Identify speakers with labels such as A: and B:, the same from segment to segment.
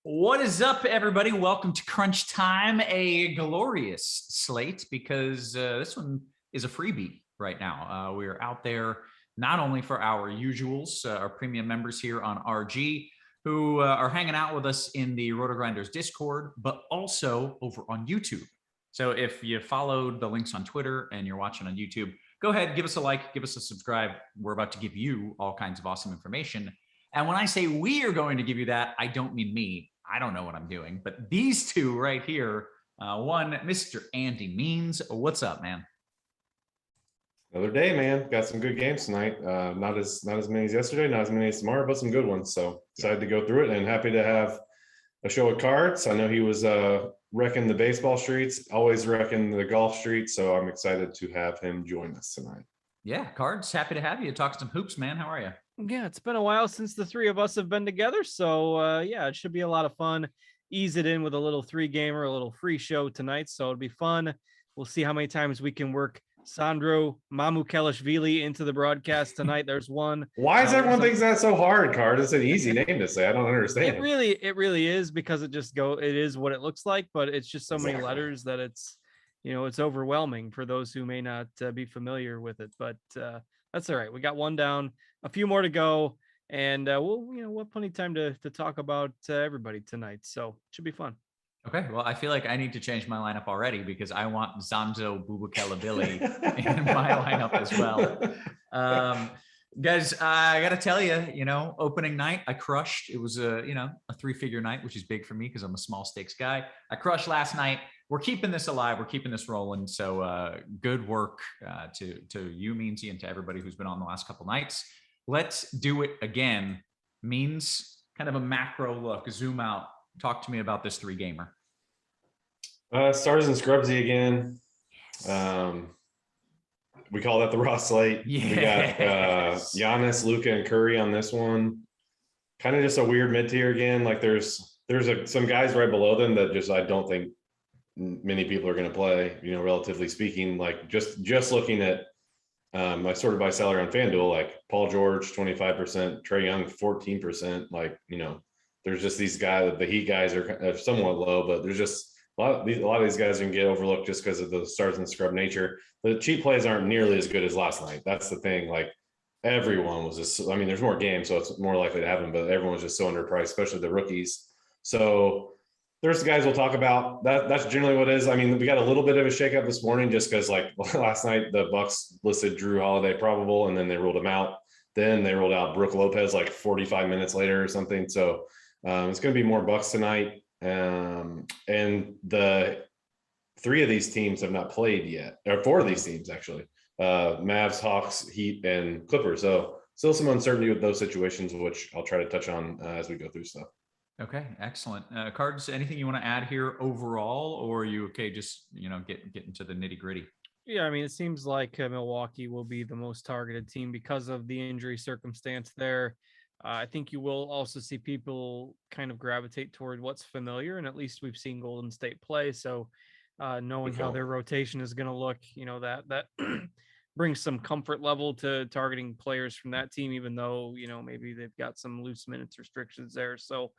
A: What is up, everybody? Welcome to Crunch Time, a glorious slate because this one is a freebie right now. We are out there not only for our usuals, our premium members here on RG, who are hanging out with us in the RotoGrinders Discord, but also over on YouTube. So if you followed the links on Twitter and you're watching on YouTube, go ahead, give us a like, give us a subscribe. We're about to give you all kinds of awesome information. And when I say we are going to give you that, I don't mean me. I don't know what I'm doing, but these two right here, one, Mr. Andy Means. What's up, man?
B: Another day, man. Got some good games tonight. Not as many as yesterday, not as many as tomorrow, but some good ones. So excited to go through it and happy to have a show of cards. I know he was wrecking the baseball streets, always wrecking the golf streets. So I'm excited to have him join us tonight.
A: Yeah, Cards, happy to have you. Talk some hoops, man. How are you?
C: Yeah, it's been a while since the three of us have been together. So, yeah, it should be a lot of fun. Ease it in with a little three-gamer, a little free show tonight. So it'll be fun. We'll see how many times we can work Sandro Mamukelashvili into the broadcast tonight. There's one.
B: Why is everyone thinks that's so hard, Card? It's an easy name to say. I don't understand.
C: It really is, because it is what it looks like, but it's just so many letters that it's overwhelming for those who may not be familiar with it. But that's all right. We got one down, a few more to go, and we'll have plenty of time to talk about everybody tonight. So it should be fun.
A: Okay, well, I feel like I need to change my lineup already because I want Zanzo Bubukelabili in my lineup as well. Guys, I got to tell you, opening night, I crushed. It was a three-figure night, which is big for me because I'm a small stakes guy. I crushed last night. We're keeping this alive. We're keeping this rolling. So good work to you, Meansy, and to everybody who's been on the last couple nights. Let's do it again. Means kind of a macro look, zoom out. Talk to me about this three-gamer.
B: Stars and Scrubsy again. We call that the raw slate.
A: Yes.
B: We got Giannis, Luka, and Curry on this one. Kind of just a weird mid-tier again. Like there's some guys right below them that just I don't think many people are going to play, relatively speaking. Like just looking at my sorted by salary on FanDuel, like Paul George, 25%, Trey Young, 14%. Like, there's just these guys, the Heat guys are somewhat low, but there's just a lot of these guys can get overlooked just because of the stars and scrub nature. The cheap plays aren't nearly as good as last night. That's the thing. Like everyone was just, there's more games, so it's more likely to happen, but everyone was just so underpriced, especially the rookies. So there's the guys we'll talk about. That's generally what it is. We got a little bit of a shakeup this morning just because like last night the Bucks listed Drew Holiday probable, and then they ruled him out. Then they rolled out Brook Lopez like 45 minutes later or something. So it's going to be more Bucks tonight. And the three of these teams have not played yet, or four of these teams actually, Mavs, Hawks, Heat, and Clippers. So still some uncertainty with those situations, which I'll try to touch on as we go through stuff.
A: Okay, excellent. Cards, anything you want to add here overall, or are you okay just, get into the nitty gritty?
C: Yeah, it seems like Milwaukee will be the most targeted team because of the injury circumstance there. I think you will also see people kind of gravitate toward what's familiar, and at least we've seen Golden State play. So knowing how their rotation is going to look, that brings some comfort level to targeting players from that team, even though, maybe they've got some loose minutes restrictions there. So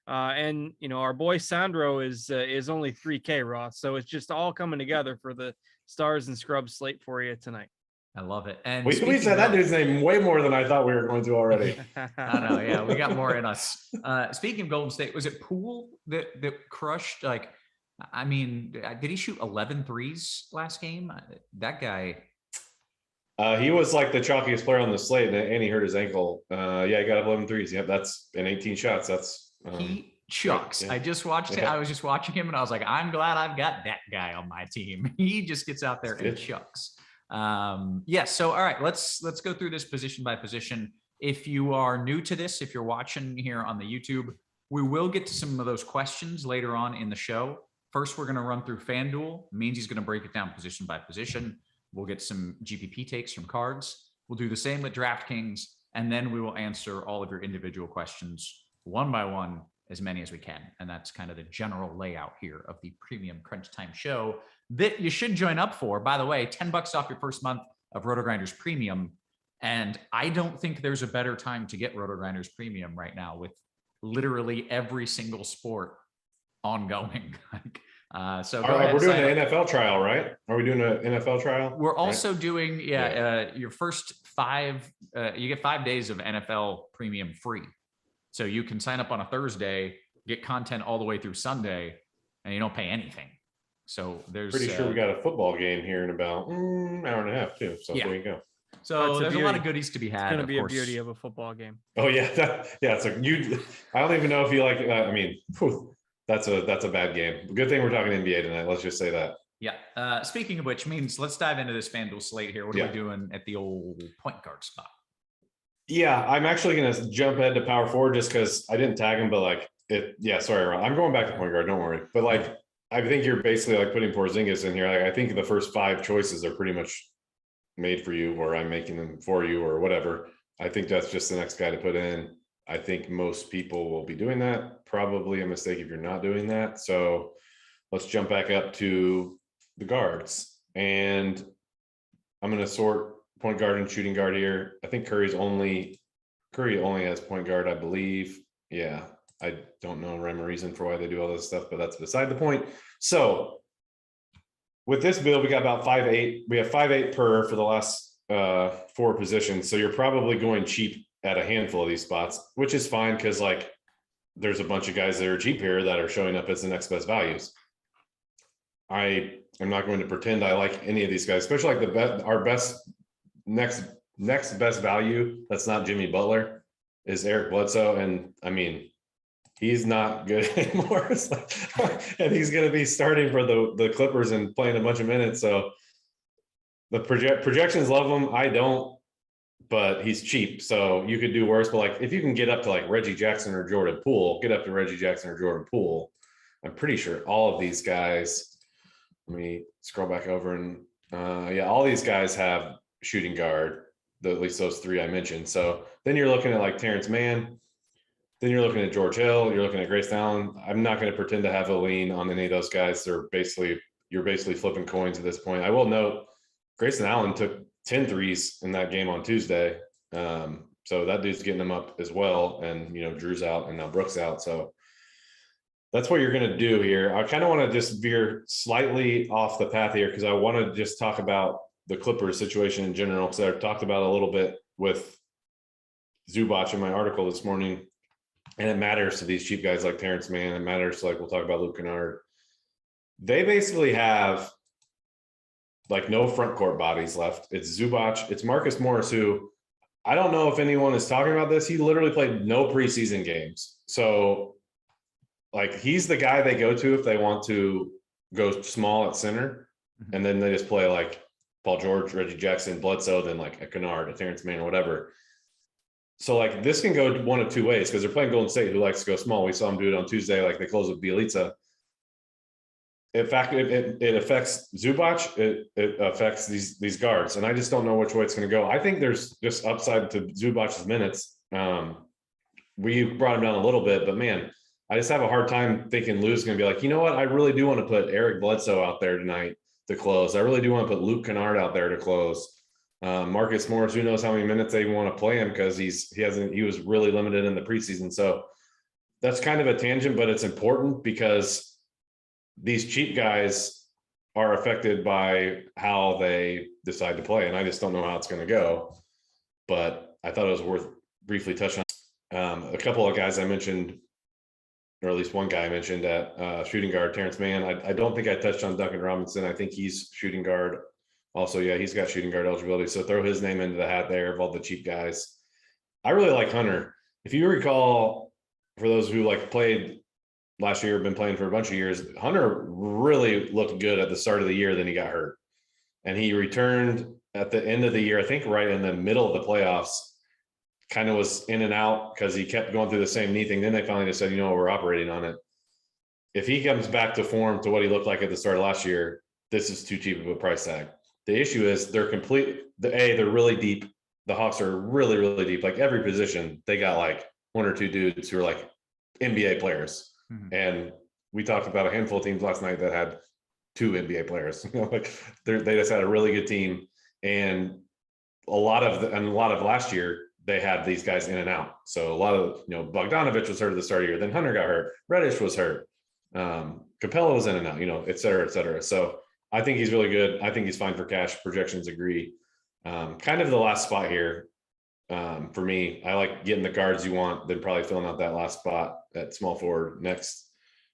C: and our boy Sandro is only 3K Roth, so it's just all coming together for the stars and scrubs slate for you tonight.
A: I love it. And
B: we said that dude's name way more than I thought we were going to already.
A: I know, yeah, we got more in us. Speaking of Golden State, was it Poole that crushed? Like, did he shoot 11 threes last game? That guy.
B: He was like the chalkiest player on the slate, and he hurt his ankle. Yeah, he got 11 threes. Yep, that's in 18 shots. That's
A: he chucks.
B: yeah.
A: I just watched it. I was just watching him, and I was like, I'm glad I've got that guy on my team. He just gets out there and chucks. So all right, let's go through this position by position. If you are new to this, if you're watching here on the YouTube, we will get to some of those questions later on in the show. First, we're going to run through FanDuel. Means he's going to break it down position by position. We'll get some GPP takes from cards. We'll do the same with DraftKings, and then we will answer all of your individual questions one by one, as many as we can. And that's kind of the general layout here of the premium Crunch Time show that you should join up for. By the way, $10 off your first month of RotoGrinders Premium. And I don't think there's a better time to get RotoGrinders Premium right now with literally every single sport ongoing. So
B: we're doing an NFL trial, right? Are we doing an NFL trial?
A: We're also doing, your first 5, you get 5 days of NFL Premium free. So you can sign up on a Thursday, get content all the way through Sunday, and you don't pay anything. So there's
B: pretty sure we got a football game here in about an hour and a half too. So there you go.
A: So there's a lot of goodies to be had.
C: It's going to be a beauty of a football game.
B: Oh yeah, it's like I don't even know if you like. I mean, that's a bad game. Good thing we're talking NBA tonight. Let's just say that.
A: Yeah. Speaking of which, means let's dive into this FanDuel slate here. What are we doing at the old point guard spot?
B: Yeah, I'm actually going to jump ahead to power forward just because I didn't tag him, but like it. Yeah, sorry, Ron. I'm going back to point guard. Don't worry. But like, I think you're basically like putting Porzingis in here. Like, I think the first 5 choices are pretty much made for you, or I'm making them for you, or whatever. I think that's just the next guy to put in. I think most people will be doing that. Probably a mistake if you're not doing that. So let's jump back up to the guards, and I'm going to sort point guard and shooting guard here. I think Curry only has point guard, I believe. Yeah, I don't know rhyme or reason for why they do all this stuff, but that's beside the point. So with this build, we got about 5'8". We have 5'8" for the last 4 positions. So you're probably going cheap at a handful of these spots, which is fine because like there's a bunch of guys that are cheap here that are showing up as the next best values. I am not going to pretend I like any of these guys, especially like our best next best value that's not Jimmy Butler is Eric Bledsoe, and I mean he's not good anymore. And he's going to be starting for the Clippers and playing a bunch of minutes. So the projections love him. I don't, but he's cheap, so you could do worse. But like if you can get up to like Reggie Jackson or Jordan Poole, I'm pretty sure all of these guys. Let me scroll back over and all these guys have shooting guard, at least those 3 I mentioned. So then you're looking at like Terrence Mann, then you're looking at George Hill, you're looking at Grayson Allen. I'm not going to pretend to have a lean on any of those guys. You're basically flipping coins at this point. I will note Grayson Allen took 10 threes in that game on Tuesday. So that dude's getting them up as well. And, Drew's out and now Brooks out. So that's what you're going to do here. I kind of want to just veer slightly off the path here because I want to just talk about the Clippers situation in general, because I talked about a little bit with Zubac in my article this morning, and it matters to these cheap guys like Terrence Mann. It matters to, like, we'll talk about Luke Kennard. They basically have like no front court bodies left. It's Zubac. It's Marcus Morris, who I don't know if anyone is talking about this. He literally played no preseason games. So like he's the guy they go to if they want to go small at center. And then they just play like Paul George, Reggie Jackson, Bledsoe, then like a Kennard, a Terrence Mann, or whatever. So like this can go one of 2 ways because they're playing Golden State, who likes to go small. We saw them do it on Tuesday, like they closed with Bielitsa. In fact, it affects Zubac. It affects these guards, and I just don't know which way it's going to go. I think there's just upside to Zubac's minutes. We brought him down a little bit, but man, I just have a hard time thinking Lou's going to be like, you know what? I really do want to put Eric Bledsoe out there tonight to close. I really do want to put Luke Kennard out there to close. Marcus Morris, who knows how many minutes they want to play him because he was really limited in the preseason. So that's kind of a tangent, but it's important because these cheap guys are affected by how they decide to play. And I just don't know how it's going to go, but I thought it was worth briefly touching on. A couple of guys I mentioned, or at least one guy I mentioned at shooting guard, Terrence Mann. I don't think I touched on Duncan Robinson. I think he's shooting guard Also, yeah, he's got shooting guard eligibility. So throw his name into the hat there of all the cheap guys. I really like Hunter. If you recall, for those who like played last year, been playing for a bunch of years, Hunter really looked good at the start of the year. Then he got hurt. And he returned at the end of the year, I think right in the middle of the playoffs, kind of was in and out because he kept going through the same knee thing. Then they finally just said, you know, we're operating on it. If he comes back to form to what he looked like at the start of last year, this is too cheap of a price tag. The issue is they're really deep. The Hawks are really, really deep. Like every position, they got like one or two dudes who are like NBA players. Mm-hmm. And we talked about a handful of teams last night that had 2 NBA players. Like they just had a really good team. And a lot of last year, they had these guys in and out. So a lot of, Bogdanovich was hurt at the start of the year. Then Hunter got hurt. Reddish was hurt. Capella was in and out, et cetera, et cetera. So I think he's really good. I think he's fine for cash. Projections agree. Kind of the last spot here for me. I like getting the guards you want, then probably filling out that last spot at small forward next,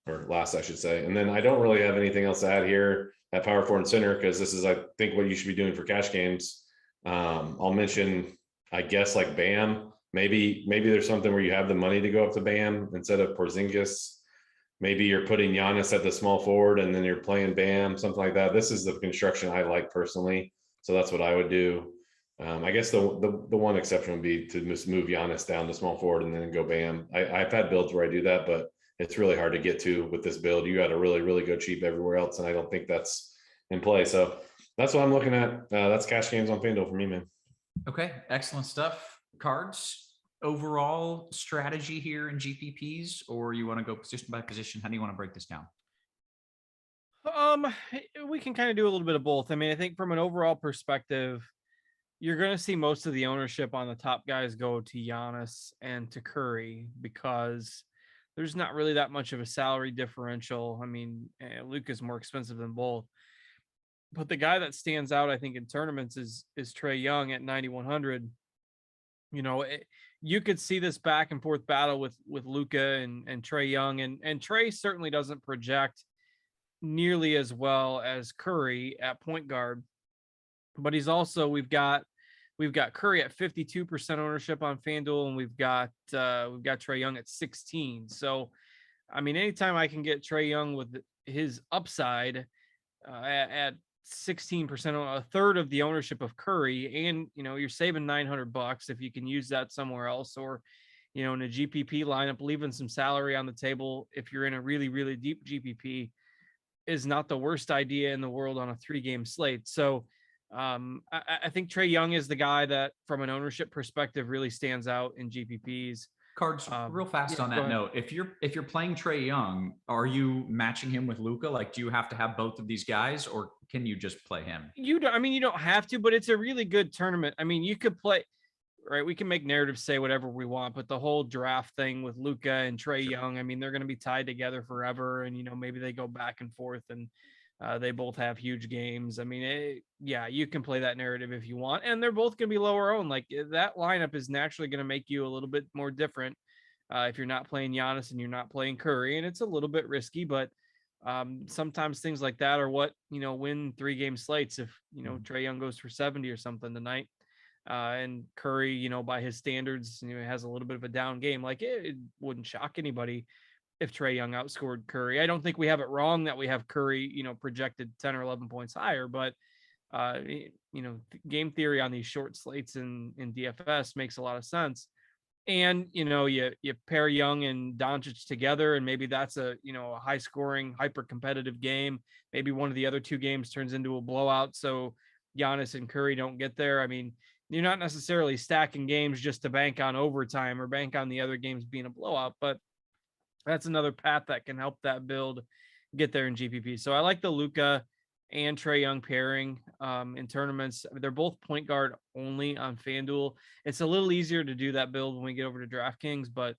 B: or last, I should say. And then I don't really have anything else to add here at power forward and center, because this is, I think, what you should be doing for cash games. I'll mention, I guess, like Bam. Maybe there's something where you have the money to go up to Bam instead of Porzingis. Maybe you're putting Giannis at the small forward and then you're playing Bam, something like that. This is the construction I like personally. So that's what I would do. I guess the one exception would be to just move Giannis down to small forward and then go Bam. I've had builds where I do that, but it's really hard to get to with this build. You got to really, really go cheap everywhere else, and I don't think that's in play. So that's what I'm looking at. That's cash games on FanDuel for me, man.
A: Okay, excellent stuff. Cards, overall strategy here in GPPs, or you want to go position by position? How do you want to break this down?
C: We can kind of do a little bit of both. I mean, I think from an overall perspective, you're going to see most of the ownership on the top guys go to Giannis and to Curry, because there's not really that much of a salary differential. I mean, Luke is more expensive than both. But the guy that stands out, I think, in tournaments is Trey Young at 9,100. You could see this back and forth battle with Luka and Trey Young, and Trey certainly doesn't project nearly as well as Curry at point guard. But he's also, we've got Curry at 52% ownership on FanDuel, and we've got Trey Young at 16. So, I mean, anytime I can get Trey Young with his upside at 16%, a third of the ownership of Curry, and you're saving $900 if you can use that somewhere else, or in a GPP lineup, leaving some salary on the table if you're in a really, really deep GPP is not the worst idea in the world on a 3-game slate. So I think Trey Young is the guy that, from an ownership perspective, really stands out in GPPs.
A: Cards, real fast on that note. If you're playing Trey Young, are you matching him with Luka? Like, do you have to have both of these guys, or can you just play him?
C: You don't have to, but it's a really good tournament. I mean, you could play, right? We can make narratives say whatever we want, but the whole draft thing with Luka and Trey Young, I mean, they're going to be tied together forever, and maybe they go back and forth, and they both have huge games. I mean, you can play that narrative if you want, and they're both going to be lower owned. Like, that lineup is naturally going to make you a little bit more different if you're not playing Giannis and you're not playing Curry, and it's a little bit risky, but sometimes things like that are what win 3-game slates. If Trey Young goes for 70 or something tonight, and Curry, by his standards, has a little bit of a down game, like it wouldn't shock anybody if Trey Young outscored Curry. I don't think we have it wrong that we have Curry, projected 10 or 11 points higher, but game theory on these short slates in DFS makes a lot of sense. And, you pair Young and Doncic together, and maybe that's a high scoring, hyper competitive game. Maybe one of the other 2 games turns into a blowout, so Giannis and Curry don't get there. I mean, you're not necessarily stacking games just to bank on overtime or bank on the other games being a blowout, but that's another path that can help that build get there in GPP. So I like the Luka and Trey Young pairing in tournaments. They're both point guard only on FanDuel. It's a little easier to do that build when we get over to DraftKings, but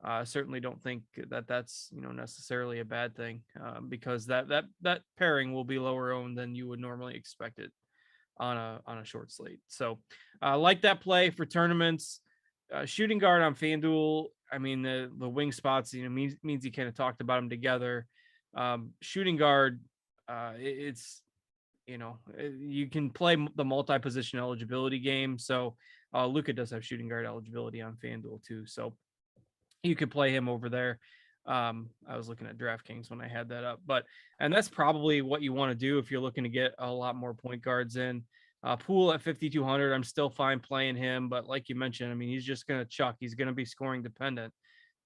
C: I certainly don't think that that's necessarily a bad thing, because that pairing will be lower owned than you would normally expect it on a short slate. So I like that play for tournaments. Shooting guard on FanDuel, I mean, the wing spots, means you kind of talked about them together. Shooting guard, it's you can play the multi-position eligibility game. So Luka does have shooting guard eligibility on FanDuel too. So you could play him over there. I was looking at DraftKings when I had that up, and that's probably what you want to do if you're looking to get a lot more point guards in. Poole at 5,200, I'm still fine playing him, but like you mentioned, I mean, he's just going to chuck. He's going to be scoring dependent,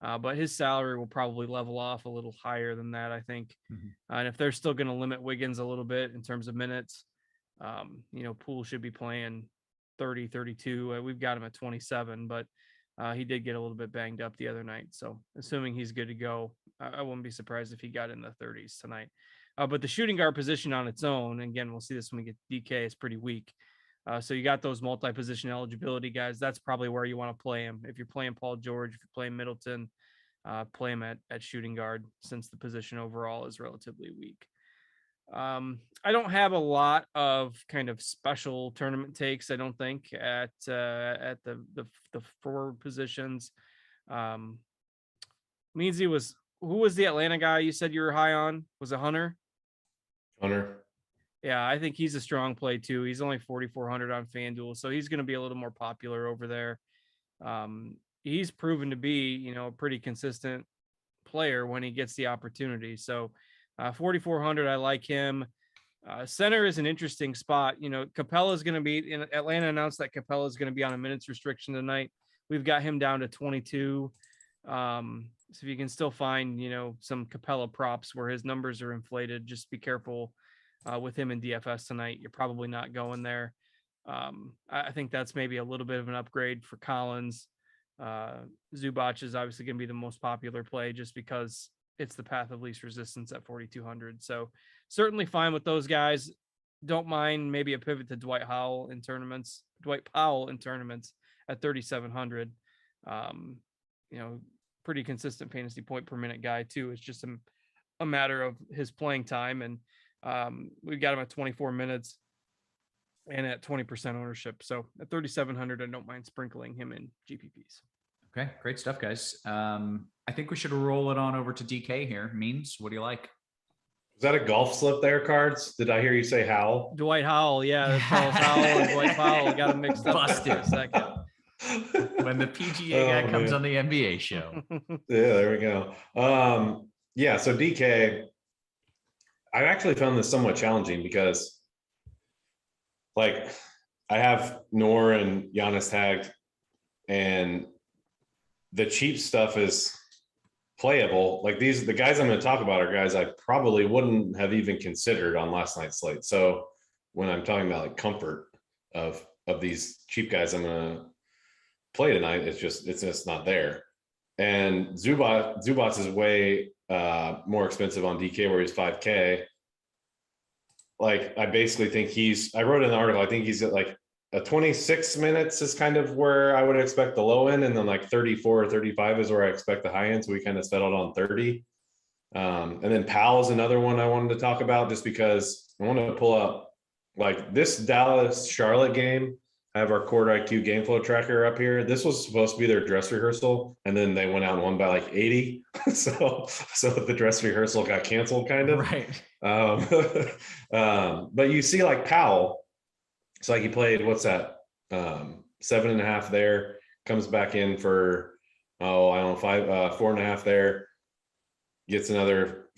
C: but his salary will probably level off a little higher than that, I think. And if they're still going to limit Wiggins a little bit in terms of minutes, Poole should be playing 30, 32. We've got him at 27, but he did get a little bit banged up the other night. So assuming he's good to go, I wouldn't be surprised if he got in the 30s tonight. But the shooting guard position on its own, again, we'll see this when we get DK, is pretty weak. So you got those multi-position eligibility guys. That's probably where you want to play him. If you're playing Paul George, if you're playing Middleton, play him at shooting guard, since the position overall is relatively weak. I don't have a lot of kind of special tournament takes, I don't think, at the forward positions. Meansy who was the Atlanta guy you said you were high on? Was it Hunter?
B: Hunter.
C: Yeah, I think he's a strong play too. He's only 4,400 on FanDuel, so he's going to be a little more popular over there. He's proven to be, a pretty consistent player when he gets the opportunity. So 4,400, I like him. Center is an interesting spot. Capella is going to be in Atlanta. Announced that Capella is going to be on a minutes restriction tonight. We've got him down to 22. So if you can still find, some Capella props where his numbers are inflated, just be careful with him in DFS tonight. You're probably not going there. I think that's maybe a little bit of an upgrade for Collins. Zubac is obviously going to be the most popular play just because it's the path of least resistance at 4,200. So certainly fine with those guys. Don't mind maybe a pivot to Dwight Powell in tournaments at 3,700. Pretty consistent fantasy point per minute guy too. It's just a matter of his playing time. And we've got him at 24 minutes and at 20% ownership. So at 3,700, I don't mind sprinkling him in GPPs.
A: Okay, great stuff, guys. I think we should roll it on over to DK here. Means, what do you like?
B: Is that a golf slip there, Cards? Did I hear you say Howell?
C: Dwight Howell, yeah. Charles Howell and Dwight Powell got him mixed up.
A: Busted.
C: For a second.
A: When the PGA guy comes on the NBA show.
B: Yeah, there we go. So DK, I actually found this somewhat challenging because, I have Noor and Giannis tagged, and the cheap stuff is playable. The guys I'm going to talk about are guys I probably wouldn't have even considered on last night's slate. So when I'm talking about comfort of these cheap guys I'm going to play tonight, it's just not there. And Zubac is way more expensive on DK, where he's 5K. I basically think I wrote in the article, I think he's at a 26 minutes is kind of where I would expect the low end, and then 34 or 35 is where I expect the high end. So we kind of settled on 30. And then Powell is another one I wanted to talk about, just because I want to pull up this Dallas Charlotte game. I have our Court IQ game flow tracker up here. This was supposed to be their dress rehearsal, and then they went out and won by 80. so the dress rehearsal got canceled, kind of.
A: Right.
B: But you see Powell, it's he played, what's that? 7.5 there, comes back in for, 4.5 there, gets another,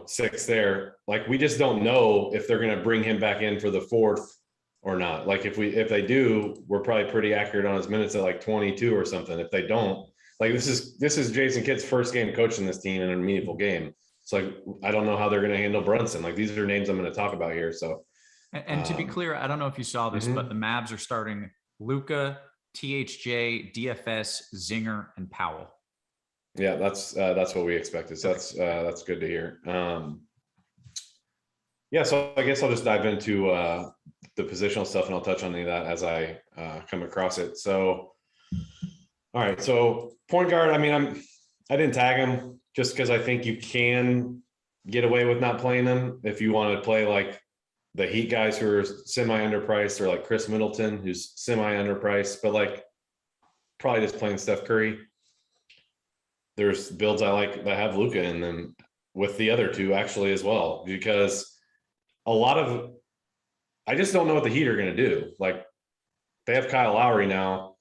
B: 6 there. We just don't know if they're going to bring him back in for the fourth or not. If they do, we're probably pretty accurate on his minutes at 22 or something. If they don't, this is Jason Kidd's first game coaching this team in a meaningful game. So I don't know how they're going to handle Brunson. These are names I'm going to talk about here. So.
A: And to be clear, I don't know if you saw this, but the Mavs are starting Luka, THJ, DFS, Zinger, and Powell.
B: Yeah, that's what we expected. So that's good to hear. So I guess I'll just dive into the positional stuff, and I'll touch on any of that as I come across it. So, all right. So point guard, I didn't tag him just because I think you can get away with not playing him if you want to play the Heat guys who are semi-underpriced, or Chris Middleton, who's semi-underpriced, but probably just playing Steph Curry. There's builds I like that have Luka in them with the other two actually as well, because a lot of I just don't know what the Heat are going to do. Like, they have Kyle Lowry now.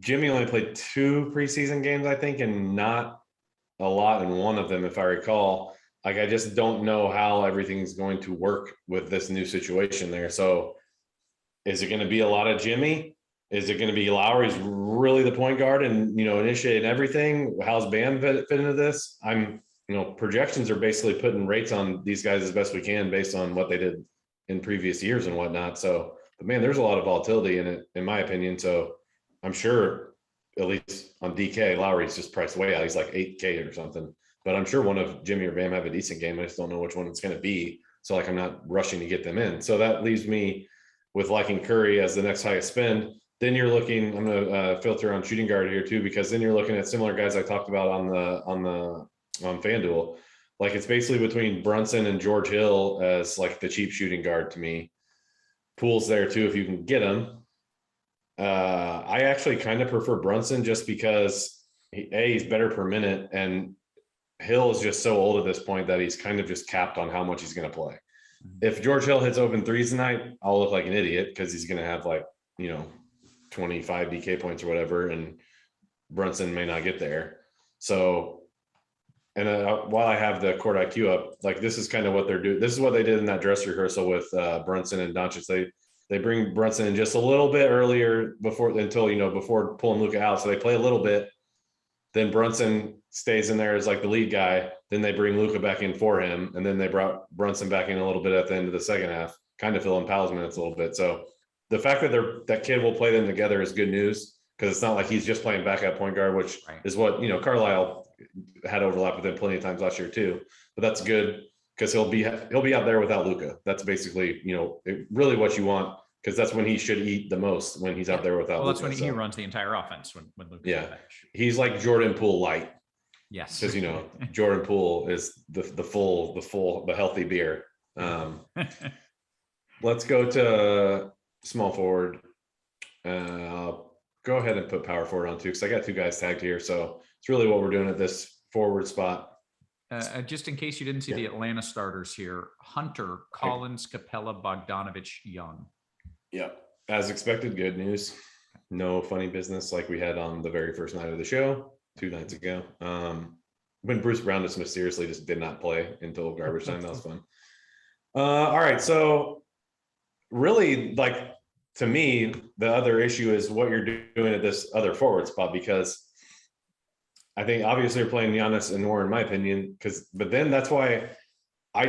B: Jimmy only played 2 preseason games, I think, and not a lot in one of them, if I recall. Like, I just don't know how everything's going to work with this new situation there. So is it going to be a lot of Jimmy? Is it going to be Lowry's really the point guard and, initiating everything? How's Bam fit into this? Projections are basically putting rates on these guys as best we can based on what they did in previous years and whatnot. So, but man, there's a lot of volatility in it, in my opinion. So I'm sure, at least on DK, Lowry's just priced way out. He's like 8K or something. But I'm sure one of Jimmy or Bam have a decent game. I just don't know which one it's going to be. So, like, I'm not rushing to get them in. So that leaves me with liking Curry as the next highest spend. Then you're looking, I'm going to filter on shooting guard here too, because then you're looking at similar guys I talked about on FanDuel. Like, it's basically between Brunson and George Hill as like the cheap shooting guard to me. Poole's there too if you can get him. I actually kind of prefer Brunson just because he's better per minute, and Hill is just so old at this point that he's kind of just capped on how much he's going to play. If George Hill hits open threes tonight, I'll look like an idiot because he's going to have 25 DK points or whatever, and Brunson may not get there. So, and while I have the court IQ up, like, this is kind of what they're doing. This is what they did in that dress rehearsal with Brunson and Doncic. They bring Brunson in just a little bit earlier before pulling Luka out. So they play a little bit. Then Brunson stays in there as like the lead guy. Then they bring Luka back in for him. And then they brought Brunson back in a little bit at the end of the second half, kind of filling Powell's minutes a little bit. So the fact that that kid will play them together is good news, because it's not like he's just playing backup point guard, which is what, Carlisle had overlap with him plenty of times last year too. But that's good because he'll be out there without Luka. That's basically, really what you want, because that's when he should eat the most, when he's out there without Luka.
A: That's when he runs the entire offense when Luka's on the bench. He's
B: like Jordan Poole light.
A: Yes.
B: Because, Jordan Poole is the healthy beer. Let's go to small forward. I'll go ahead and put power forward on too, because I got 2 guys tagged here. So it's really what we're doing at this forward spot.
A: Just in case you didn't see the Atlanta starters here: Hunter, Collins, Capella, Bogdanovich, Young.
B: Yeah, as expected, good news. No funny business like we had on the very first night of the show 2 nights ago. When Bruce Brown just mysteriously just did not play until garbage time. That was fun. All right, so really, like, to me, the other issue is what you're doing at this other forward spot, because I think obviously you're playing Giannis and more, in my opinion, but then that's why I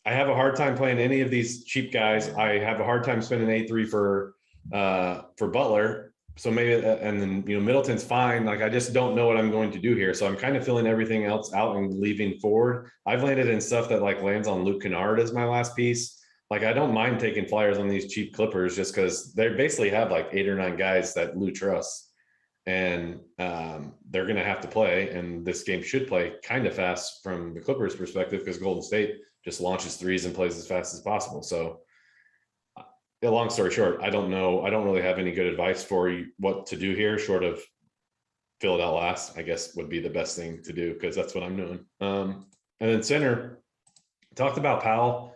B: have a hard time playing any of these cheap guys. I have a hard time spending 8-3 for Butler. So maybe, and then, Middleton's fine. Like, I just don't know what I'm going to do here. So I'm kind of filling everything else out and leaving forward. I've landed in stuff that like lands on Luke Kennard as my last piece. Like, I don't mind taking flyers on these cheap Clippers just because they basically have like 8 or 9 guys that Lou trusts. And they're going to have to play, and this game should play kind of fast from the Clippers perspective, because Golden State just launches threes and plays as fast as possible. So long story short, I don't know. I don't really have any good advice for you what to do here, short of fill it out last, I guess, would be the best thing to do, because that's what I'm doing. And then center, talked about Powell.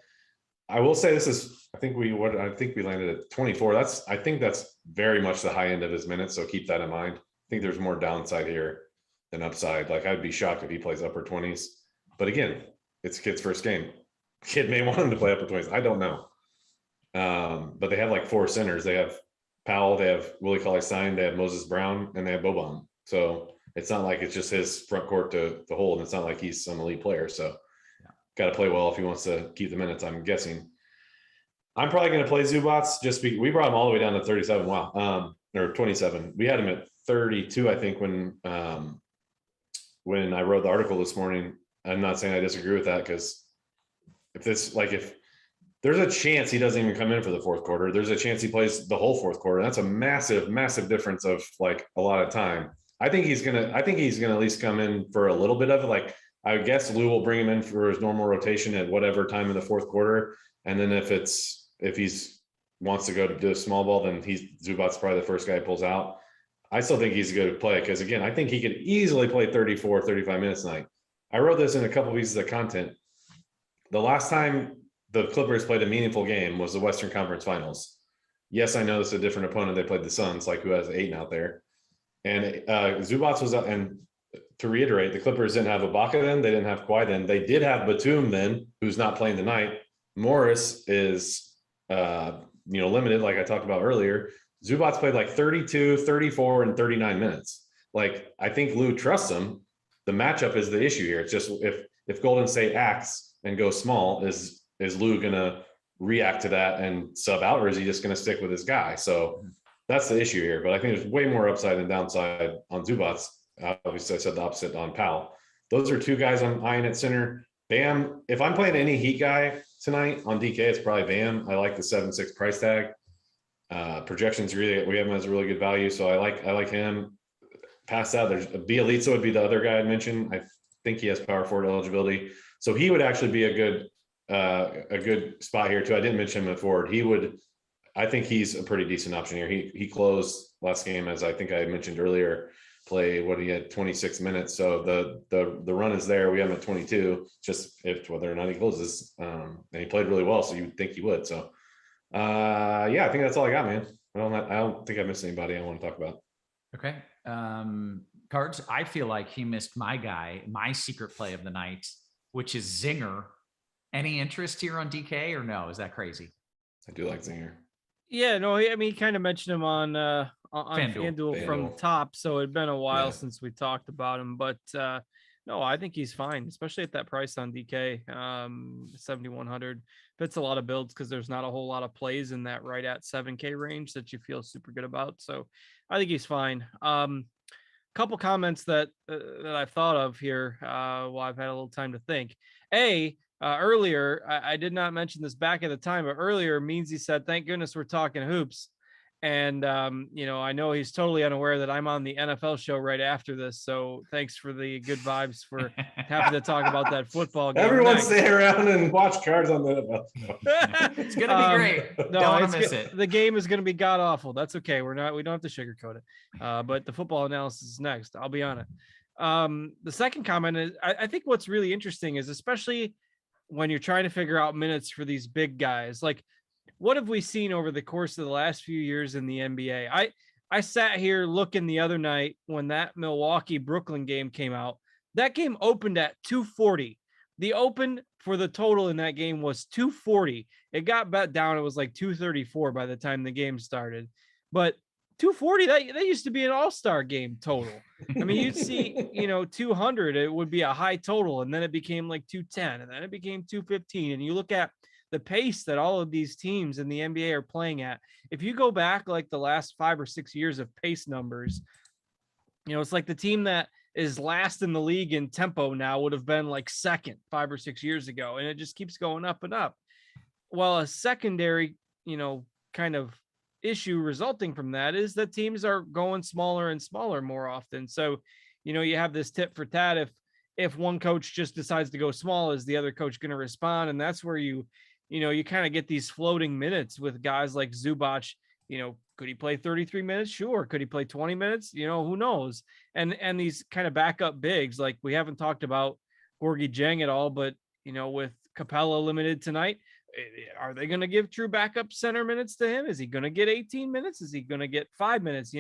B: I will say this is, I think we landed at 24. I think that's very much the high end of his minutes. So keep that in mind. I think there's more downside here than upside. Like, I'd be shocked if he plays upper 20s, but again, it's kid's first game. Kid may want him to play upper 20s. I don't know. But they have like 4 centers. They have Powell, they have Willie Cauley-Stein, they have Moses Brown, and they have Boban. So it's not like it's just his front court to hold. And it's not like he's some elite player. So got to play well if he wants to keep the minutes, I'm guessing. I'm probably going to play Zubats we brought him all the way down to 37. Wow. Or 27. We had him at 32, I think, when I wrote the article this morning. I'm not saying I disagree with that, because if there's a chance he doesn't even come in for the fourth quarter, there's a chance he plays the whole fourth quarter. That's a massive, massive difference of like a lot of time. I think he's going to at least come in for a little bit of it. Like, I guess Lou will bring him in for his normal rotation at whatever time in the fourth quarter. And then if he's wants to go to do small ball, then Zubats probably the first guy he pulls out. I still think he's a good play, because again, I think he could easily play 34, 35 minutes tonight. I wrote this in a couple pieces of content. The last time the Clippers played a meaningful game was the Western Conference Finals. Yes, I know it's a different opponent. They played the Suns, like who has Ayton out there. And Zubac was up. And to reiterate, the Clippers didn't have Ibaka then. They didn't have Kawhi then. They did have Batum then, who's not playing tonight. Morris is, limited, like I talked about earlier. Zubac played like 32, 34, and 39 minutes. Like, I think Lou trusts him. The matchup is the issue here. It's just if Golden State acts and goes small, is Lou going to react to that and sub out, or is he just going to stick with his guy? So that's the issue here. But I think there's way more upside than downside on Zubac. Obviously, I said the opposite on Powell. Those are two guys I'm eyeing at center. Bam. If I'm playing any Heat guy tonight on DK, it's probably Bam. I like the 7.6 price tag. Projections really, we have him as a really good value, so I like him. Past that, there's Bielitsa would be the other guy I mentioned. I think he has power forward eligibility, so he would actually be a good spot here too. I didn't mention him at forward. I think he's a pretty decent option here. He closed last game, as I think I mentioned earlier. He had 26 minutes, so the run is there. We have him at 22. Just whether or not he closes, and he played really well, so you'd think he would. So, I think that's all I got, man. I don't think I missed anybody I want to talk about.
A: Okay, Cards. I feel like he missed my secret play of the night, which is Zinger. Any interest here on DK or no? Is that crazy?
B: I do like Zinger.
C: Yeah, no, I mean, he kind of mentioned him on FanDuel from top, so it'd been a while since we talked about him, but no, I think he's fine, especially at that price on DK. 7,100 fits a lot of builds because there's not a whole lot of plays in that right at 7K range that you feel super good about. So I think he's fine. Couple comments that I've thought of here while I've had a little time to think. Earlier, I did not mention this back at the time, but earlier Meansy said, thank goodness we're talking hoops. And, I know he's totally unaware that I'm on the NFL show right after this. So thanks for the good vibes for having to talk about that football game.
B: Everyone stay around and watch Cards on the NFL show.
A: It's going to be great. Don't want to miss it.
C: The game is going to be god awful. That's okay. We don't have to sugarcoat it. But the football analysis is next. I'll be on it. The second comment is, I think what's really interesting is, especially when you're trying to figure out minutes for these big guys, like, what have we seen over the course of the last few years in the NBA? I sat here looking the other night when that Milwaukee-Brooklyn game came out. That game opened at 240. The open for the total in that game was 240. It got bet down. It was like 234 by the time the game started. But 240, that used to be an all-star game total. I mean, you'd see, 200, it would be a high total, and then it became like 210, and then it became 215. And you look at the pace that all of these teams in the NBA are playing at. If you go back like the last 5 or 6 years of pace numbers, it's like the team that is last in the league in tempo now would have been like second 5 or 6 years ago. And it just keeps going up and up. Well, a secondary, kind of issue resulting from that is that teams are going smaller and smaller more often. So, you have this tit for tat. If one coach just decides to go small, is the other coach going to respond? And that's where you kind of get these floating minutes with guys like Zubac. Could he play 33 minutes? Sure. Could he play 20 minutes? Who knows? And these kind of backup bigs, like we haven't talked about Gorgie Jang at all, but with Capella limited tonight, are they going to give true backup center minutes to him? Is he going to get 18 minutes? Is he going to get 5 minutes?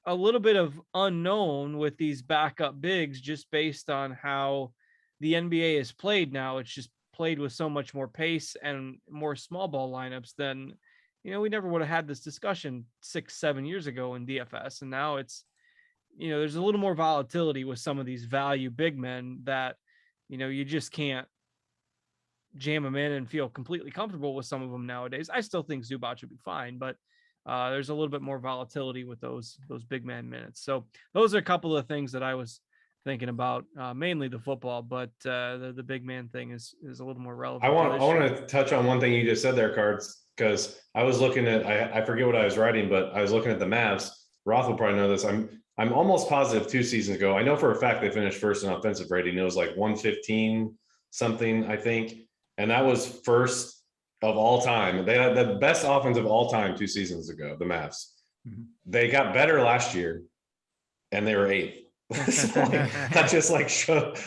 C: A little bit of unknown with these backup bigs, just based on how the NBA is played now. It's just played with so much more pace and more small ball lineups than, we never would have had this discussion 6-7 years ago in DFS. And now it's, there's a little more volatility with some of these value big men that, you just can't jam them in and feel completely comfortable with some of them nowadays. I still think Zubac would be fine, but there's a little bit more volatility with those big man minutes. So those are a couple of things that I was thinking about, mainly the football, but the big man thing is a little more relevant.
B: I want to touch on one thing you just said there, Cards, because I was looking at, I forget what I was writing, but I was looking at the Mavs. Roth will probably know this. I'm almost positive 2 seasons ago, I know for a fact they finished first in offensive rating. It was like 115 something, I think. And that was first of all time. They had the best offense of all time 2 seasons ago, the Mavs. Mm-hmm. They got better last year and they were 8th. So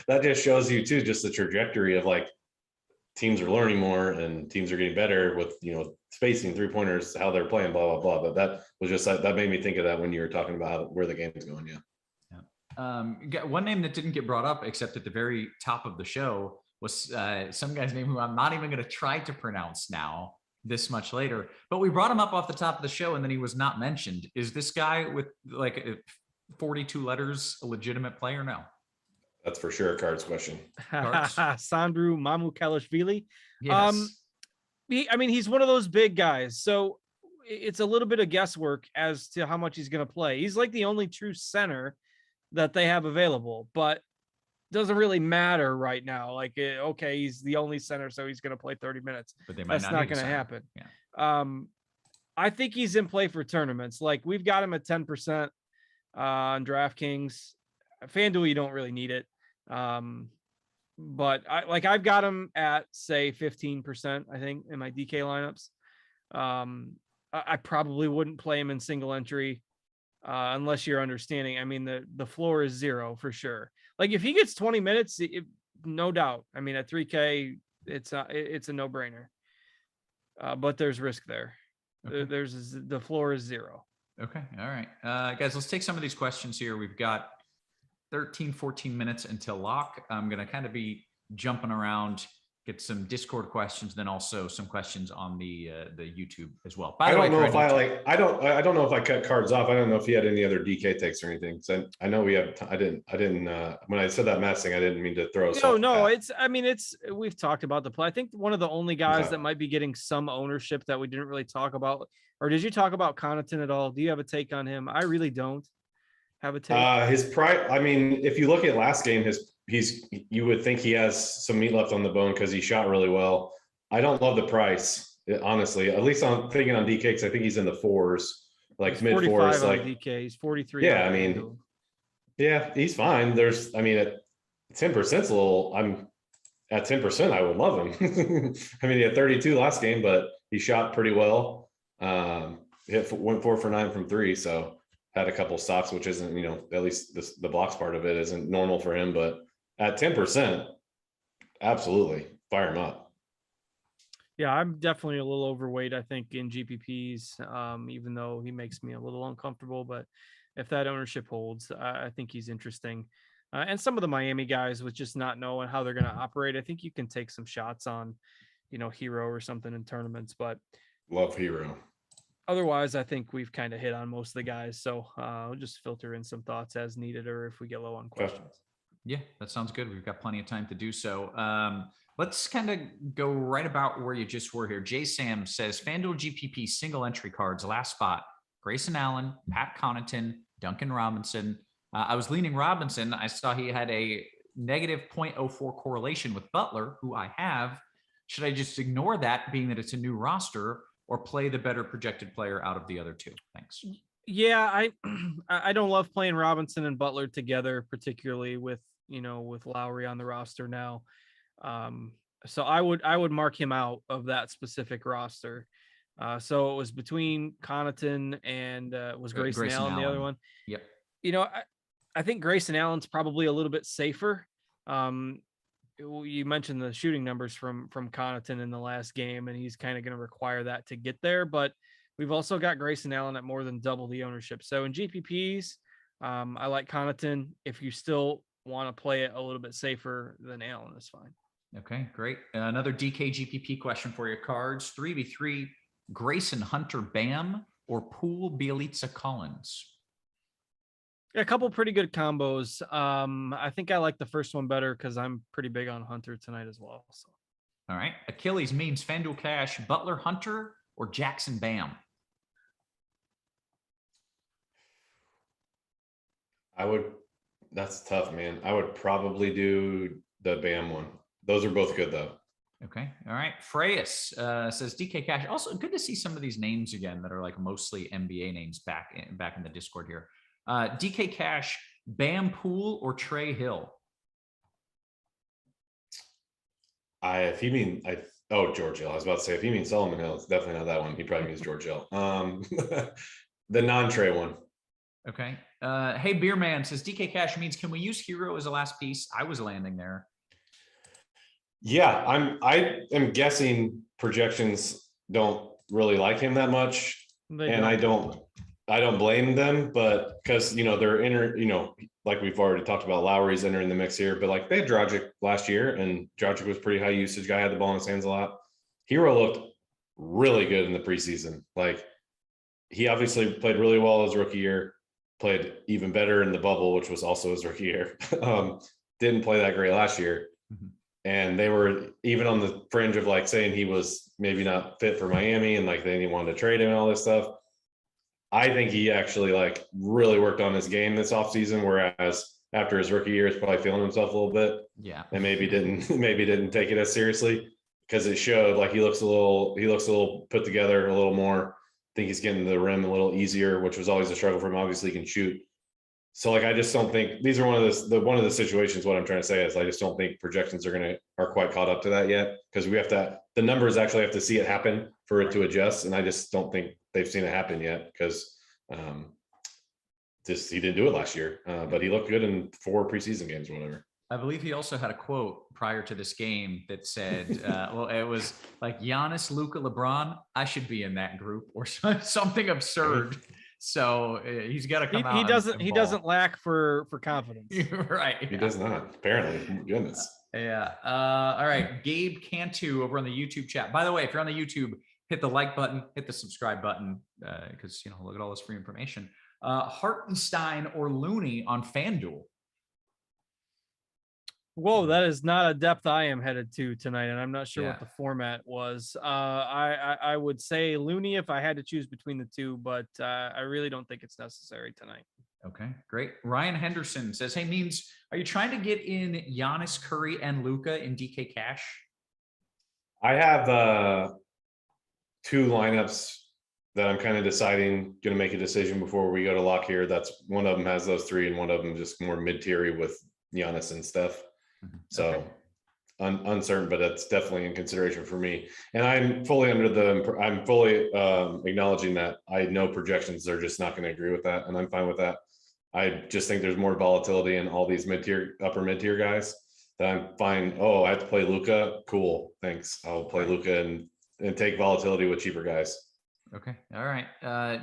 B: that just shows you too, just the trajectory of like teams are learning more and teams are getting better with, spacing, 3-pointers, how they're playing, blah, blah, blah. But that was just, that made me think of that when you were talking about where the game is going. Yeah.
A: One name that didn't get brought up except at the very top of the show was some guy's name who I'm not even going to try to pronounce now this much later, but we brought him up off the top of the show and then he was not mentioned. Is this guy with like 42 letters a legitimate player now?
B: That's for sure a cards question.
C: Sandro Mamukelashvili.
A: Yes.
C: He's one of those big guys, so it's a little bit of guesswork as to how much he's going to play. He's like the only true center that they have available, but doesn't really matter right now. Like, okay, he's the only center, so he's going to play 30 minutes.
A: But that's
C: not going to happen.
A: Yeah.
C: I think he's in play for tournaments. Like, we've got him at 10% on DraftKings. FanDuel, you don't really need it. But I've got him at, say, 15%, I think, in my DK lineups. I probably wouldn't play him in single entry unless you're understanding. I mean, the floor is 0 for sure. Like, if he gets 20 minutes, no doubt. I mean, at 3K, it's a no-brainer. But there's risk there. Okay. The floor is 0.
A: Okay. All right. Guys, let's take some of these questions here. We've got 13, 14 minutes until lock. I'm going to kind of be jumping around, get some Discord questions, then also some questions on the YouTube as well.
B: I don't know if I cut cards off. I don't know if he had any other DK takes or anything. So I know we have. I didn't. When I said that messing, I didn't mean to throw.
C: No. We've talked about the play. I think one of the only guys that might be getting some ownership that we didn't really talk about. Or did you talk about Connaughton at all? Do you have a take on him? I really don't have a take.
B: His price. I mean, if you look at last game, you would think he has some meat left on the bone because he shot really well. I don't love the price, honestly. At least I'm thinking on DK because I think he's in the 4s, like mid 4s. Like
C: DK, he's 43.
B: Yeah, I mean, yeah, he's fine. At 10% is a little. I'm at 10%. I would love him. I mean, he had 32 last game, but he shot pretty well. Went 4 for 9 from 3, so had a couple stops, which isn't, at least the blocks part of it isn't normal for him, but at 10%, absolutely fire him up.
C: Yeah, I'm definitely a little overweight, I think, in GPPs, even though he makes me a little uncomfortable. But if that ownership holds, I think he's interesting. And some of the Miami guys with just not knowing how they're going to operate, I think you can take some shots on, Hero or something in tournaments. But
B: love Hero.
C: Otherwise, I think we've kind of hit on most of the guys. So we'll just filter in some thoughts as needed or if we get low on questions.
A: Yeah, that sounds good. We've got plenty of time to do so. Let's kind of go right about where you just were here. Jay Sam says, FanDuel GPP single entry cards, last spot, Grayson Allen, Pat Connaughton, Duncan Robinson. I was leaning Robinson. I saw he had a negative 0.04 correlation with Butler, who I have. Should I just ignore that, being that it's a new roster, or play the better projected player out of the other two? Thanks.
C: Yeah, I don't love playing Robinson and Butler together, particularly with Lowry on the roster now. So I would mark him out of that specific roster. So it was between Connaughton and was Grayson Allen the other one?
A: Yep.
C: I think Grayson Allen's probably a little bit safer. You mentioned the shooting numbers from Connaughton in the last game, and he's kind of going to require that to get there. But we've also got Grayson Allen at more than double the ownership. So in GPPs, I like Connaughton. If you still want to play it a little bit safer, then Allen is fine.
A: Okay, great. Another DK GPP question for your cards. 3v3, Grayson Hunter Bam or Poole Bielitsa Collins?
C: A couple pretty good combos. I think I like the first one better because I'm pretty big on Hunter tonight as well. So,
A: all right. Achilles means FanDuel Cash, Butler Hunter or Jackson Bam?
B: That's tough, man. I would probably do the Bam one. Those are both good though.
A: Okay. All right. Freyas says DK Cash. Also good to see some of these names again that are like mostly NBA names back in the Discord here. DK Cash, Bam Poole or Trey Hill?
B: George Hill. I was about to say, if you mean Solomon Hill, it's definitely not that one. He probably means George Hill. The non-Trey one.
A: Okay. Hey, Beerman says DK Cash means, can we use Hero as a last piece? I was landing there.
B: Yeah, I am guessing projections don't really like him that much, and I don't blame them, but because they're like we've already talked about, Lowry's entering the mix here, but like they had Dragic last year, and Dragic was pretty high usage guy, had the ball in his hands a lot. Hero looked really good in the preseason. Like he obviously played really well his rookie year, played even better in the bubble, which was also his rookie year. Didn't play that great last year.
A: Mhm.
B: And they were even on the fringe of like saying he was maybe not fit for Miami and like they wanted to trade him and all this stuff. I think he actually like really worked on his game this offseason, whereas after his rookie year, he's probably feeling himself a little bit.
A: Yeah.
B: And maybe didn't take it as seriously because it showed. Like he looks a little put together, a little more. I think he's getting to the rim a little easier, which was always a struggle for him. Obviously, he can shoot. So like I just don't think these are one of the situations. What I'm trying to say is I just don't think projections are quite caught up to that yet, because the numbers actually have to see it happen for it to adjust, and I just don't think they've seen it happen yet because he didn't do it last year, but he looked good in 4 preseason games or whatever.
A: I believe he also had a quote prior to this game that said, well, it was like Giannis, Luka, LeBron, I should be in that group, or something absurd. So he's got to come out.
C: He doesn't lack for confidence.
A: Right.
B: He does not, apparently. Goodness.
A: Yeah. All right. Gabe Cantu over on the YouTube chat. By the way, if you're on the YouTube, hit the like button, hit the subscribe button, because look at all this free information. Hartenstein or Looney on FanDuel.
C: Whoa, that is not a depth I am headed to tonight, and I'm not sure what the format was. I would say Looney if I had to choose between the two, but I really don't think it's necessary tonight.
A: Okay, great. Ryan Henderson says, hey, Means, are you trying to get in Giannis, Curry, and Luka in DK Cash?
B: I have 2 lineups that I'm kind of deciding, going to make a decision before we go to lock here. That's one of them has those 3, and one of them just more mid-tier with Giannis and Steph. So uncertain, but that's definitely in consideration for me. And I'm fully acknowledging that I know projections are just not going to agree with that, and I'm fine with that. I just think there's more volatility in all these upper mid-tier guys that I'm fine. Oh, I have to play Luka. Cool. Thanks. I'll play Luka and take volatility with cheaper guys.
A: Okay. All right.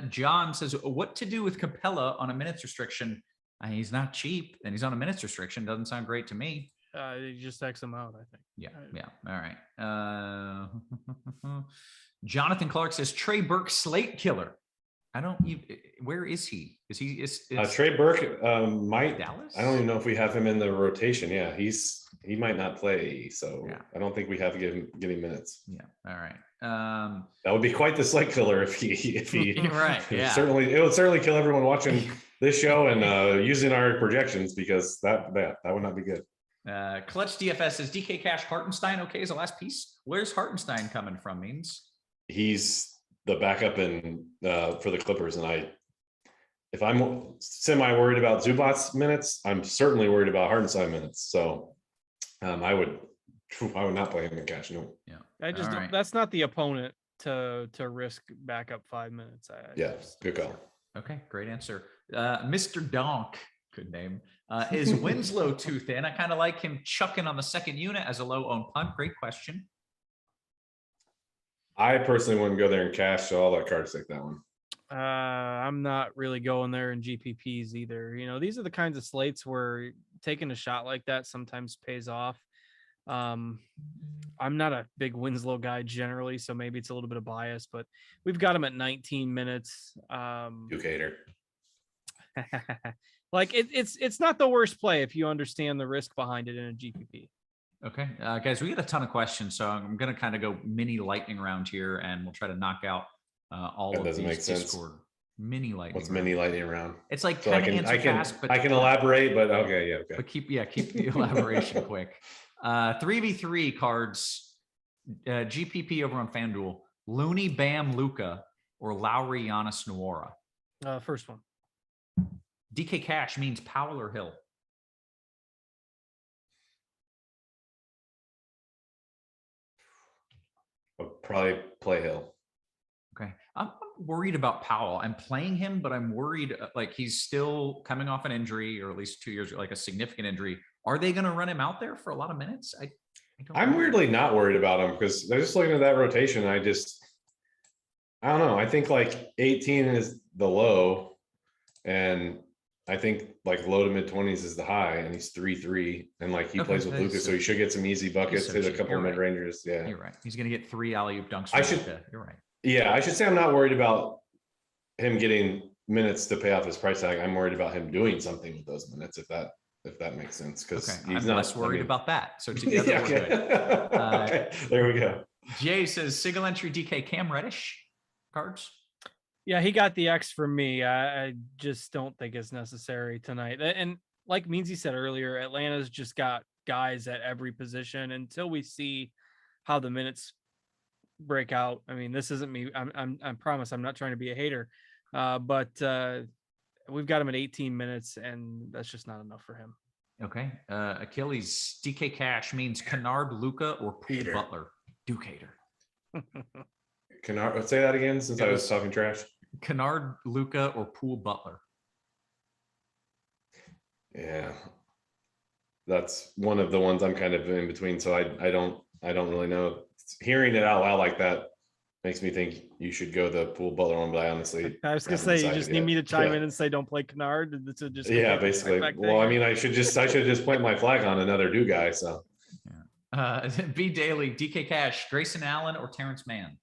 A: John says, what to do with Capella on a minutes restriction? He's not cheap and he's on a minutes restriction. Doesn't sound great to me.
C: You just X him out, I think.
A: Yeah. All right. Jonathan Clark says Trey Burke slate killer. Where is he? Is he
B: Trey Burke might
A: Dallas?
B: I don't even know if we have him in the rotation. Yeah, he might not play, so
A: yeah.
B: I don't think we have to get him minutes.
A: Yeah. All right.
B: That would be quite the slate killer if he
A: right. Yeah.
B: It would certainly kill everyone watching this show and using our projections, because that would not be good.
A: Clutch DFS says DK Cash Hartenstein. Okay, is the last piece. Where's Hartenstein coming from? Means
B: he's the backup for the Clippers, and if I'm semi worried about Zubac's minutes, I'm certainly worried about Hartenstein minutes. So I would not play him in cash. No.
A: Yeah.
C: I just don't, that's not the opponent to risk backup 5 minutes.
B: Good call.
A: Okay, great answer. Mr. Donk, good name. Is Winslow too thin? I kind of like him chucking on the second unit as a low owned punt. Great question.
B: I personally wouldn't go there in cash, so I'll let Carter take that one.
C: I'm not really going there in GPPs either. These are the kinds of slates where taking a shot like that sometimes pays off. I'm not a big Winslow guy generally, so maybe it's a little bit of bias, but we've got him at 19 minutes.
B: Duke hater.
C: Like it's not the worst play if you understand the risk behind it in a GPP.
A: Okay, guys, we get a ton of questions, so I'm going to kind of go mini lightning round here, and we'll try to knock out all
B: that
A: of
B: doesn't
A: these
B: make sense.
A: Discord mini lightning.
B: What's mini lightning round?
A: It's like
B: so
A: kind of answer fast, but
B: I can elaborate, but okay, yeah, okay.
A: But keep the elaboration quick. 3v3 cards, GPP over on FanDuel. Looney, Bam, Luka, or Lowry, Giannis, Nwora.
C: First one.
A: DK Cash means Powell or Hill.
B: I'll probably play Hill.
A: Okay. I'm worried about Powell. I'm playing him, but I'm worried like he's still coming off an injury, or at least 2 years, like a significant injury. Are they going to run him out there for a lot of minutes?
B: I'm weirdly not worried about him because they're just looking at that rotation. I don't know. I think like 18 is the low, and I think like low to mid 20s is the high, and he's 3-3, and like he plays with Luka, so he should get some easy buckets, hit a couple mid rangers. Yeah,
A: you're right. He's gonna get 3 alley-oop dunks. You're right.
B: Yeah, I should say I'm not worried about him getting minutes to pay off his price tag. I'm worried about him doing something with those minutes, if that makes sense. Because
A: I'm less worried about that. So together we're good.
B: Okay, there we go.
A: Jay says single entry DK Cam Reddish cards.
C: Yeah, he got the X from me. I just don't think it's necessary tonight. And like Meansy said earlier, Atlanta's just got guys at every position until we see how the minutes break out. I mean, this isn't me. I promise I'm not trying to be a hater. But we've got him at 18 minutes, and that's just not enough for him.
A: Okay. Achilles, DK Cash means Kennard, Luka, or Poole Butler. Duke hater.
B: Kennard, say that again since I was talking trash.
A: Kennard, Luka, or Poole Butler.
B: Yeah. That's one of the ones I'm kind of in between. So I don't really know. Hearing it out loud like that makes me think you should go the Poole Butler one, but I honestly,
C: I was gonna say you just need me to chime in and say don't play Kennard. To just
B: basically. Well, I mean, I should just plant my flag on another Duke guy. So
A: B Daily, DK Cash, Grayson Allen, or Terrence Mann.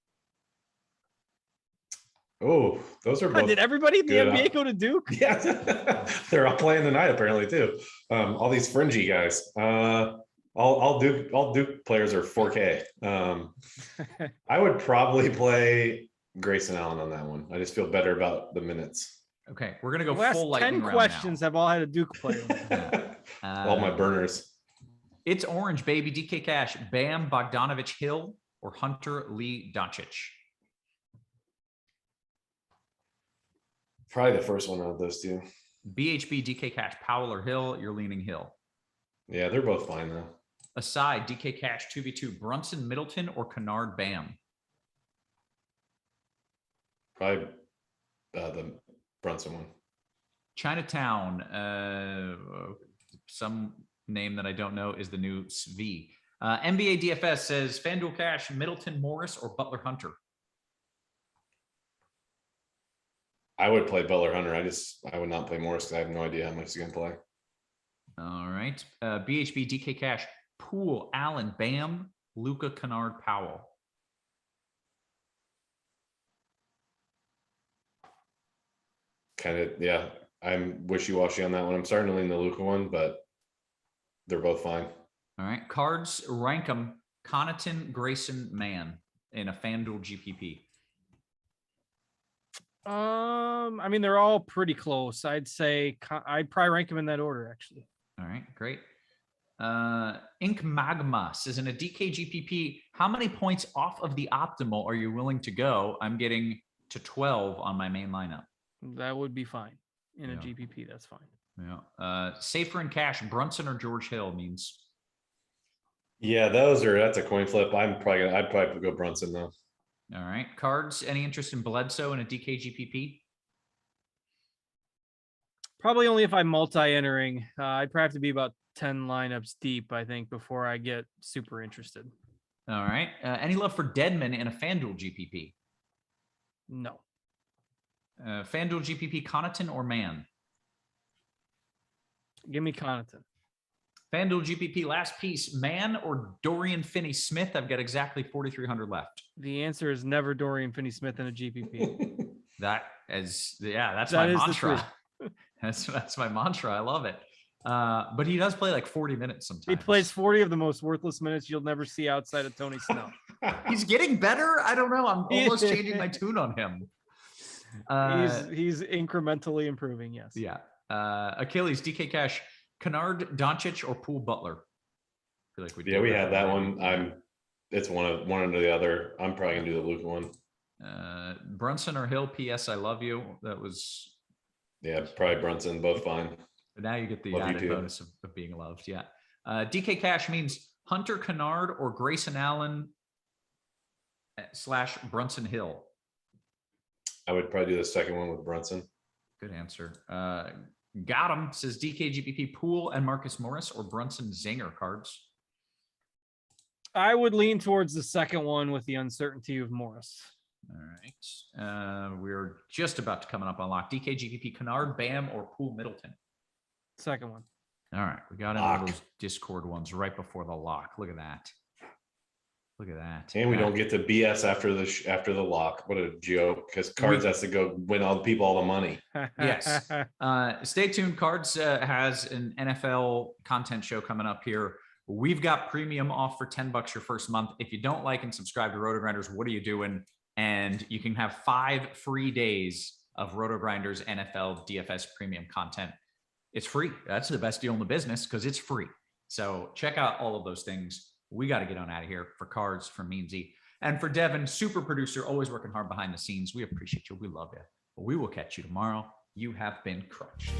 B: Oh, those are both.
C: Did everybody in the NBA go to Duke?
B: Yeah, they're all playing tonight apparently too. All these fringy guys. All Duke players are 4K. I would probably play Grayson Allen on that one. I just feel better about the minutes.
A: Okay, we're gonna go full
C: lightning 10 questions
A: now.
C: Have all had a Duke player.
B: All my burners.
A: It's orange, baby. DK Cash, Bam Bogdanovich Hill, or Hunter Lee Doncic.
B: Probably the first one out of those two.
A: BHB, DK Cash, Powell or Hill. You're leaning Hill.
B: Yeah, they're both fine though.
A: Aside, DK Cash, 2v2, Brunson, Middleton, or Kennard, Bam.
B: Probably the Brunson one.
A: Chinatown, some name that I don't know is the new SV. NBA DFS says FanDuel Cash, Middleton, Morris, or Butler Hunter.
B: I would play Butler Hunter. I would not play Morris because I have no idea how much he's going to play.
A: All right. BHB, DK Cash, Poole, Allen, Bam, Luka, Kennard, Powell.
B: Kind of, yeah. I'm wishy-washy on that one. I'm starting to lean the Luka one, but they're both fine.
A: All right. Cards, rank them. Connaughton, Grayson, Mann in a FanDuel GPP.
C: I mean, they're all pretty close. I'd say I'd probably rank them in that order, actually.
A: All right, great. Ink Magma says in a DK GPP, how many points off of the optimal are you willing to go? I'm getting to 12 on my main lineup.
C: That would be fine in a GPP. That's fine.
A: Yeah. Safer in cash, Brunson or George Hill means.
B: Yeah, that's a coin flip. I'd probably go Brunson though.
A: All right. Cards, any interest in Bledsoe in a DK GPP?
C: Probably only if I'm multi-entering. I'd probably have to be about 10 lineups deep, I think, before I get super interested.
A: All right. Any love for Deadman in a FanDuel GPP?
C: No.
A: FanDuel GPP, Connaughton or Mann?
C: Give me Connaughton.
A: FanDuel GPP, last piece, Mann or Dorian Finney-Smith? I've got exactly 4,300 left.
C: The answer is never Dorian Finney-Smith in a GPP.
A: That's my mantra. That's my mantra. I love it. But he does play like 40 minutes sometimes.
C: He plays 40 of the most worthless minutes you'll never see outside of Tony Snell.
A: He's getting better. I don't know. I'm almost changing my tune on him.
C: He's incrementally improving. Yes.
A: Yeah. Achilles, DK Cash, Kennard, Doncic, or Poole Butler. I feel like we
B: had that one. It's one under the other. I'm probably gonna do the Luka one.
A: Brunson or Hill. P.S. I love you. That was.
B: Yeah, probably Brunson. Both fine.
A: But now you get the added bonus of being loved. Yeah. DK Cash means Hunter Kennard or Grayson Allen / Brunson Hill.
B: I would probably do the second one with Brunson.
A: Good answer. Got him, says DK GPP, Poole and Marcus Morris or Brunson Zinger cards.
C: I would lean towards the second one with the uncertainty of Morris.
A: All right. We're just about to coming up on lock. DK, GPP, Kennard, Bam, or Poole Middleton.
C: Second one.
A: All right. We got into those Discord ones right before the lock. Look at that. Look at that.
B: And we don't get to BS after the lock. What a joke! Because Cards has to go win all the money.
A: Yes. Stay tuned. Cards has an NFL content show coming up here. We've got premium off for $10 your first month. If you don't like and subscribe to RotoGrinders, what are you doing? And you can have 5 free days of RotoGrinders NFL DFS premium content. It's free. That's the best deal in the business because it's free. So check out all of those things. We got to get on out of here. For Cards, for Meansy, and for Devin, super producer, always working hard behind the scenes. We appreciate you. We love you. But we will catch you tomorrow. You have been crunched.